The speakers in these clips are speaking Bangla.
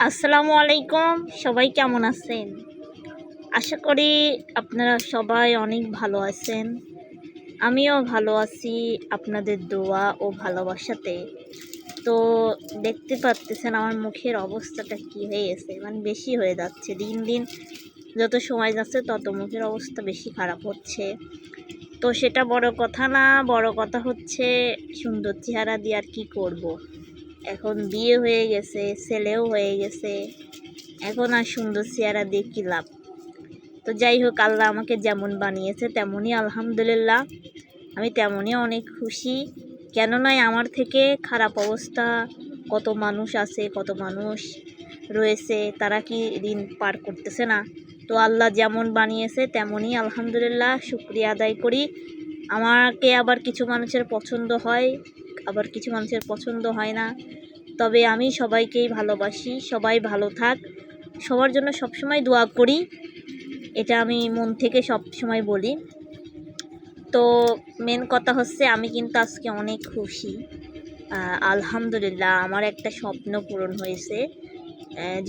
আসসালামু আলাইকুম। সবাই কেমন আছেন? আশা করি আপনারা সবাই অনেক ভালো আছেন। আমিও ভালো আছি আপনাদের দোয়া ও ভালোবাসাতে। তো দেখতে পারতেছেন আমার মুখের অবস্থাটা কি হয়ে গেছে, মানে বেশি হয়ে যাচ্ছে। দিন দিন যত সময় যাচ্ছে তত মুখের অবস্থা বেশি খারাপ হচ্ছে। তো সেটা বড় কথা না, বড় কথা হচ্ছে সুন্দর চেহারা দিয়ে আর কি করব। এখন বিয়ে হয়ে গেছে, ছেলেও হয়ে গেছে, এখন আর সুন্দর চেহারা দিয়ে কী লাভ। তো যাই হোক, আল্লাহ আমাকে যেমন বানিয়েছে তেমনই আলহামদুলিল্লাহ, আমি তেমনই অনেক খুশি। কেন নয়, আমার থেকে খারাপ অবস্থা কত মানুষ আছে, কত মানুষ রয়েছে, তারা কি দিন পার করতেছে না? তো আল্লাহ যেমন বানিয়েছে তেমনই আলহামদুলিল্লাহ শুকরিয়া আদায় করি। আমাকে আবার কিছু মানুষের পছন্দ হয়, আবার কিছু মানুষের পছন্দ হয় না। তবে আমি সবাইকেই ভালোবাসি, সবাই ভালো থাক, সবার জন্য সবসময় দোয়া করি, এটা আমি মন থেকে সব সময় বলি। তো মেন কথা হচ্ছে আমি কিন্তু আজকে অনেক খুশি। আলহামদুলিল্লাহ, আমার একটা স্বপ্ন পূরণ হয়েছে।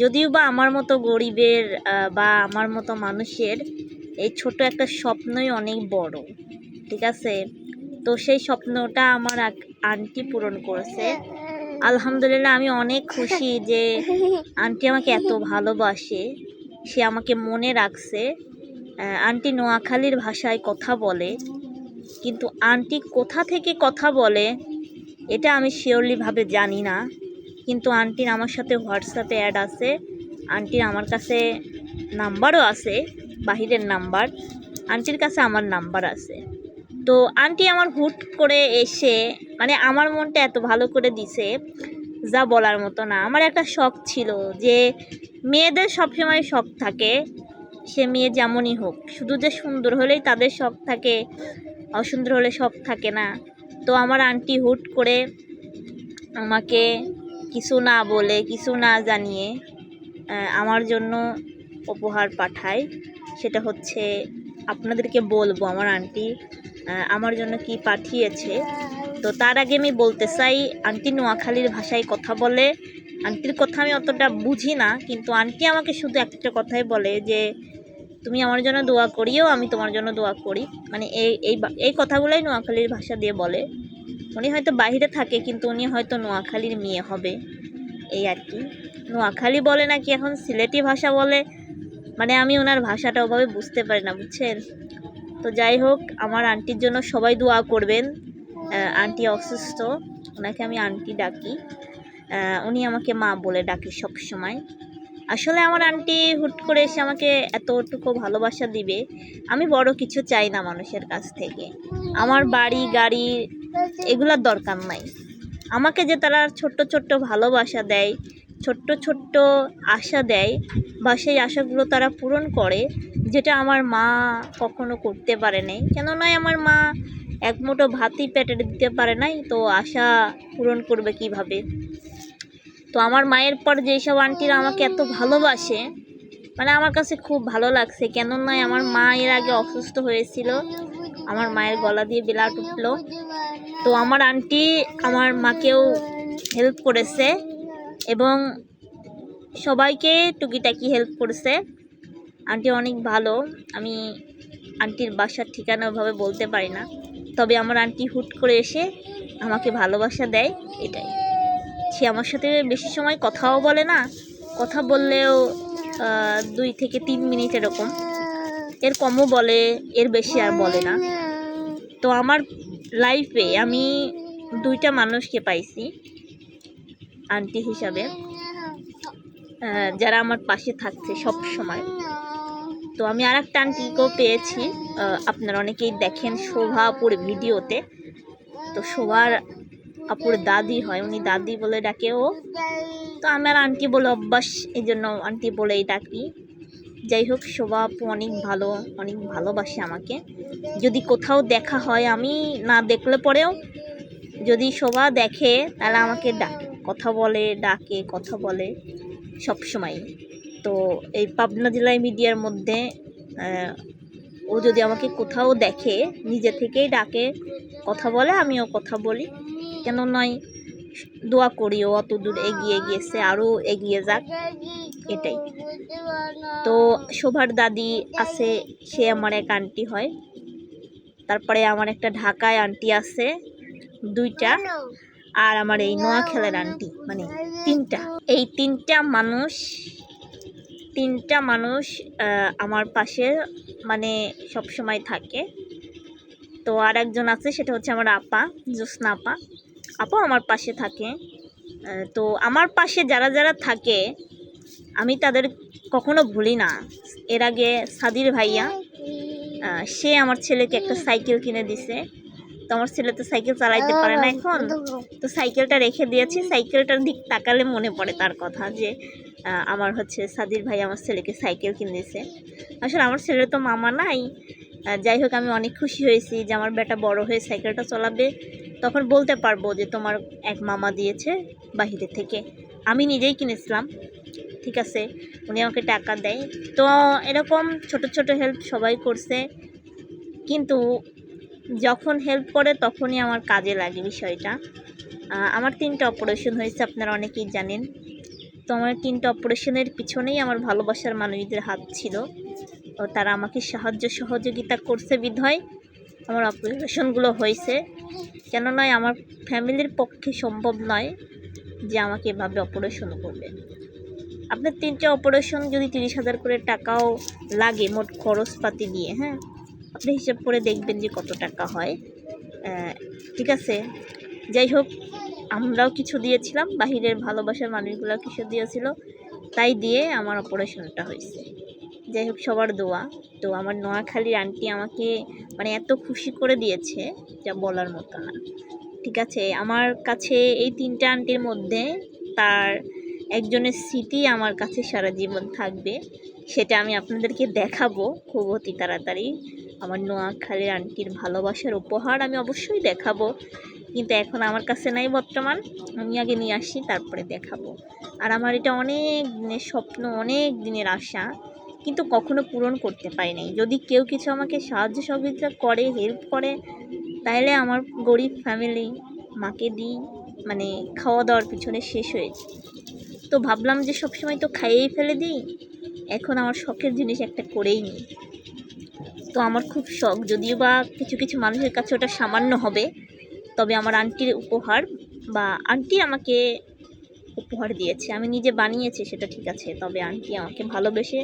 যদিও বা আমার মতো গরিবের বা আমার মতো মানুষের এই ছোট একটা স্বপ্নই অনেক বড়, ঠিক আছে? তো সেই স্বপ্নটা আমার এক আন্টি পূরণ করেছে। আলহামদুলিল্লাহ, আমি অনেক খুশি যে আন্টি আমাকে এত ভালোবাসে, সে আমাকে মনে রাখছে। আন্টি নোয়াখালীর ভাষায় কথা বলে, কিন্তু আন্টি কোথা থেকে কথা বলে এটা আমি শিওরলিভাবে জানি না। কিন্তু আন্টির আমার সাথে হোয়াটসঅ্যাপে অ্যাড আছে, আন্টির আমার কাছে নাম্বারও আছে, বাহিরের নাম্বার। আন্টির কাছে আমার নাম্বার আছে। তো আন্টি আমার হুট করে এসে মানে আমার মনটা এত ভালো করে দিছে যা বলার মতো না। আমার একটা শখ ছিল যে মেয়েদের সবসময় শখ থাকে, সে মেয়ে যেমনই হোক, শুধু যে সুন্দর হলেই তাদের শখ থাকে, অসুন্দর হলে শখ থাকে না। তো আমার আন্টি হুট করে আমাকে কিছু না বলে, কিছু না জানিয়ে আমার জন্য উপহার পাঠায়। সেটা হচ্ছে, আপনাদেরকে বলবো আমার আন্টি আমার জন্য কি পাঠিয়েছে। তো তার আগে আমি বলতে চাই, আন্টি নোয়াখালীর ভাষায় কথা বলে। আন্টির কথা আমি অতটা বুঝি না, কিন্তু আন্টি আমাকে শুধু একটা কথাই বলে যে তুমি আমার জন্য দোয়া করিও, আমি তোমার জন্য দোয়া করি। মানে এই কথাগুলোই নোয়াখালীর ভাষা দিয়ে বলে। উনি হয়তো বাইরে থাকে, কিন্তু উনি হয়তো নোয়াখালীর মেয়ে হবে, এই আর কি। নোয়াখালী বলে নাকি এখন সিলেটি ভাষা বলে, মানে আমি ওনার ভাষাটা ওভাবে বুঝতে পারি না, বুঝছেন? তো যাই হোক, আমার আন্টির জন্য সবাই দোয়া করবেন। আন্টি অসুস্থ, ওনাকে আমি আন্টি ডাকি, উনি আমাকে মা বলে ডাকি সব সময়। আসলে আমার আন্টি হুট করে এসে আমাকে এতটুকু ভালোবাসা দিবে, আমি বড় কিছু চাই না মানুষের কাছ থেকে। আমার বাড়ি গাড়ি এগুলোর দরকার নাই। আমাকে যে তারা ছোট্ট ছোট্ট ভালোবাসা দেয়, ছোট্ট ছোট্ট আশা দেয়, বা সেই আশাগুলো তারা পূরণ করে, যেটা আমার মা কখনো করতে পারে নাই। কেন নয়, আমার মা এক মুঠো ভাতই পেটে দিতে পারে নাই, তো আশা পূরণ করবে কিভাবে? তো আমার মায়ের পর যেসব আন্টিরা আমাকে এত ভালোবাসে, মানে আমার কাছে খুব ভালো লাগছে। কেন নয়, আমার মা এর আগে অসুস্থ হয়েছিল, আমার মায়ের গলা দিয়ে ব্লাড উঠলো। তো আমার আন্টি আমার মাকেও হেল্প করেছে এবং সবাইকে টুকিটাকি হেল্প করেছে। আন্টি অনেক ভালো। আমি আন্টির বাসার ঠিকানা ওভাবে বলতে পারি না, তবে আমার আন্টি হুট করে এসে আমাকে ভালোবাসা দেয়, এটাই। সে আমার সাথে বেশি সময় কথাও বলে না, কথা বললেও 2 থেকে 3 মিনিট এরকম, এর কমও বলে, এর বেশি আর বলে না। তো আমার লাইফে আমি 2টা মানুষকে পাইছি আন্টি হিসাবে, যারা আমার পাশে থাকছে সব সময়। তো আমি আর একটা আন্টিকেও পেয়েছি, আপনারা অনেকেই দেখেন শোভাপুর ভিডিওতে। তো শোভার আপুর দাদি হয়, উনি দাদি বলে ডাকে ও। তো আমার আন্টি বলে অভ্যাস, এই জন্য আন্টি বলেই ডাকি। যাই হোক, শোভা আপু অনেক ভালো, অনেক ভালোবাসে আমাকে। যদি কোথাও দেখা হয়, আমি না দেখলে পরেও যদি শোভা দেখে তাহলে আমাকে ডাকে, কথা বলে, ডাকে, কথা বলে সব সময়। তো এই পাবনা জেলায় মিডিয়ার মধ্যে ও যদি আমাকে কোথাও দেখে নিজে থেকেই ডাকে, কথা বলে, আমিও কথা বলি। কেন নয়, দোয়া করিও, অত দূর এগিয়ে গেছে, আরও এগিয়ে যাক, এটাই। তো শোভার দাদি আছে, সে আমার এক আন্টি হয়। তারপরে আমার একটা ঢাকায় আন্টি আছে, 2টা। আর আমার এই নোয়াখালীর আন্টি, মানে 3টা। এই 3টা মানুষ আমার পাশে মানে সব সময় থাকে। তো আর একজন আছে, সেটা হচ্ছে আমার আপা, জ্যোৎস্না আপা আমার পাশে থাকে। তো আমার পাশে যারা যারা থাকে আমি তাদের কখনো ভুলি না। এর আগে সাদির ভাইয়া, সে আমার ছেলেকে একটা সাইকেল কিনে দিছে। তো আমার ছেলে তো সাইকেল চালাইতে পারে না এখন, তো সাইকেলটা রেখে দিয়েছি। সাইকেলটার দিক তাকালে মনে পড়ে তার কথা, যে আমার হচ্ছে সাদির ভাই আমার ছেলেকে সাইকেল কিনে দিয়েছে। আসলে আমার ছেলের তো মামা নাই। যাই হোক, আমি অনেক খুশি হয়েছি যে আমার বেটা বড় হয়ে সাইকেলটা চালাবে, তখন বলতে পারবো যে তোমার এক মামা দিয়েছে বাহিরে থেকে, আমি নিজেই কিনেছিলাম। ঠিক আছে, উনি আমাকে টাকা দেয়। তো এরকম ছোট ছোট হেল্প সবাই করছে, কিন্তু যখন হেল্প করে তখনই আমার কাজে লাগে বিষয়টা। আমার 3টা অপারেশন হয়েছে, আপনারা অনেকেই জানেন। তো আমার 3টা অপারেশনের পিছনেই আমার ভালোবাসার মানুষদের হাত ছিল, ও তারা আমাকে সাহায্য সহযোগিতা করছে বিধায় আমার অপারেশনগুলো হয়েছে। কেন নয়, আমার ফ্যামিলির পক্ষে সম্ভব নয় যে আমাকে এভাবে অপারেশন করবে। আপনার 3টা অপারেশন যদি 30,000 করে টাকাও লাগে মোট খরচপাতি দিয়ে, হ্যাঁ, আপনি হিসাব করে দেখবেন যে কত টাকা হয়। ঠিক আছে, যাই হোক, আমরাও কিছু দিয়েছিলাম, বাহিরের ভালোবাসার মানুষগুলো কিছু দিয়েছিল, তাই দিয়ে আমার অপারেশনটা হয়েছে। যাই হোক, সবার দোয়া। তো আমার নোয়াখালীর আন্টি আমাকে মানে এত খুশি করে দিয়েছে যা বলার মতো না। ঠিক আছে, আমার কাছে এই 3টা আন্টির মধ্যে তার একজনের স্মৃতি আমার কাছে সারা জীবন থাকবে, সেটা আমি আপনাদেরকে দেখাবো খুব অতি তাড়াতাড়ি। আমার নোয়াখালীর আন্টির ভালোবাসার উপহার আমি অবশ্যই দেখাবো, কিন্তু এখন আমার কাছে নাই বর্তমান। আমি আগে নিয়ে আসি, তারপরে দেখাবো। আর আমার এটা অনেক দিনের স্বপ্ন, অনেক দিনের আশা, কিন্তু কখনো পূরণ করতে পারি নাই। যদি কেউ কিছু আমাকে সাহায্য সহযোগিতা করে, হেল্প করে, তাহলে আমার গরিব ফ্যামিলি, মাকে দিই, মানে খাওয়া দাওয়ার পিছনে শেষ হয়েছে। তো ভাবলাম যে সবসময় তো খাইয়েই ফেলে দিই, এখন আমার শখের জিনিস একটা করেই নিই। তো আমার খুব শখ, যদিও বা কিছু কিছু মানুষের কাছে ওটা সামান্য হবে, তবে আমার আন্টির উপহার, বা আন্টি আমাকে উপহার দিয়েছে, আমি নিজে বানিয়েছি সেটা ঠিক আছে, তবে আন্টি আমাকে ভালোবেসে,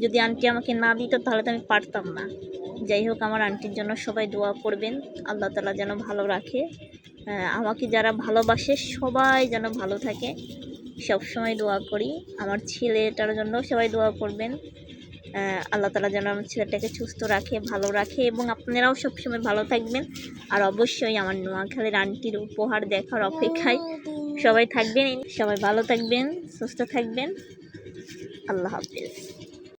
যদি আন্টি আমাকে না দিত তাহলে তো আমি পারতাম না। যাই হোক, আমার আন্টির জন্য সবাই দোয়া করবেন, আল্লাহ তাআলা যেন ভালো রাখে। আমাকে যারা ভালোবাসে সবাই যেন ভালো থাকে, সবসময় দোয়া করি। আমার ছেলেটার জন্য সবাই দোয়া করবেন, আল্লাহ তাআলা যেন আমার ছেলেটাকে সুস্থ রাখে, ভালো রাখে, এবং আপনারাও সবসময় ভালো থাকবেন। আর অবশ্যই আমার নোয়াখালীর আন্টির উপহার দেখার অপেক্ষায় সবাই থাকবেন। সবাই ভালো থাকবেন, সুস্থ থাকবেন। আল্লাহ হাফেজ।